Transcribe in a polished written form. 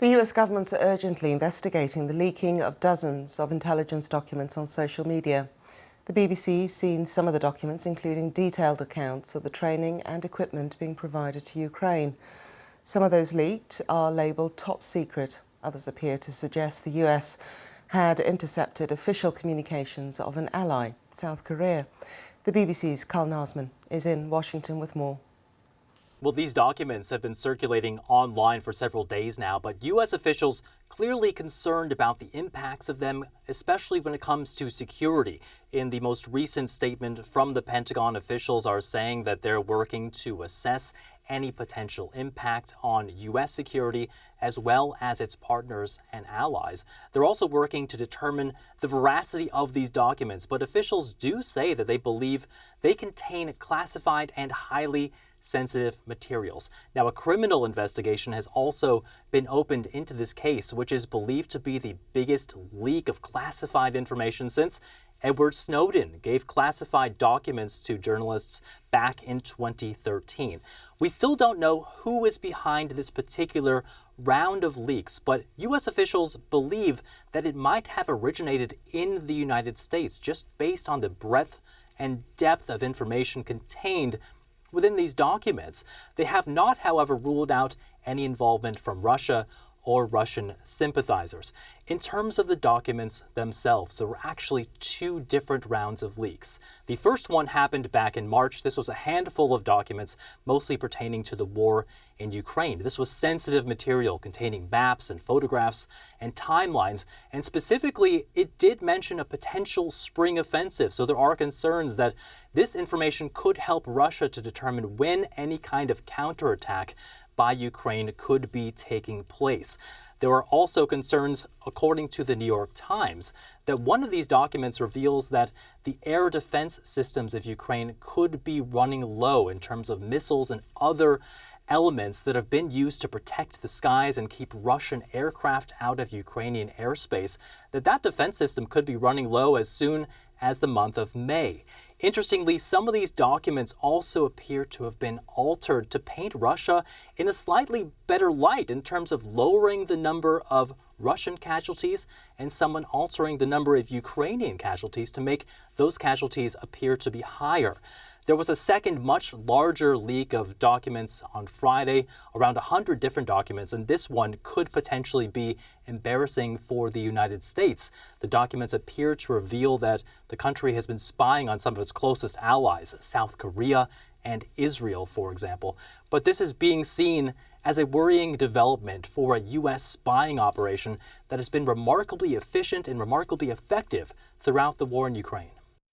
The US government's urgently investigating the leaking of dozens of intelligence documents on social media. The BBC's seen some of the documents, including detailed accounts of the training and equipment being provided to Ukraine. Some of those leaked are labelled top secret. Others appear to suggest the US had intercepted official communications of an ally, South Korea. The BBC's Carl Nasman is in Washington with more. Well, these documents have been circulating online for several days now, but U.S. officials clearly concerned about the impacts of them, especially when it comes to security. In the most recent statement from the Pentagon, officials are saying that they're working to assess any potential impact on U.S. security as well as its partners and allies. They're also working to determine the veracity of these documents, but officials do say that they believe they contain classified and highly sensitive materials. Now, a criminal investigation has also been opened into this case, which is believed to be the biggest leak of classified information since Edward Snowden gave classified documents to journalists back in 2013. We still don't know who is behind this particular round of leaks, but U.S. officials believe that it might have originated in the United States just based on the breadth and depth of information contained within these documents. They have not, however, ruled out any involvement from Russia or Russian sympathizers. In terms of the documents themselves, there were actually two different rounds of leaks. The first one happened back in March. This was a handful of documents, mostly pertaining to the war in Ukraine. This was sensitive material containing maps and photographs and timelines, and specifically, it did mention a potential spring offensive. So there are concerns that this information could help Russia to determine when any kind of counterattack by Ukraine could be taking place. There are also concerns, according to the New York Times, that one of these documents reveals that the air defense systems of Ukraine could be running low in terms of missiles and other elements that have been used to protect the skies and keep Russian aircraft out of Ukrainian airspace, that defense system could be running low as soon as the month of May. Interestingly, some of these documents also appear to have been altered to paint Russia in a slightly better light in terms of lowering the number of Russian casualties and someone altering the number of Ukrainian casualties to make those casualties appear to be higher. There was a second, much larger leak of documents on Friday, around 100 different documents, and this one could potentially be embarrassing for the United States. The documents appear to reveal that the country has been spying on some of its closest allies, South Korea and Israel, for example. But this is being seen as a worrying development for a U.S. spying operation that has been remarkably efficient and remarkably effective throughout the war in Ukraine.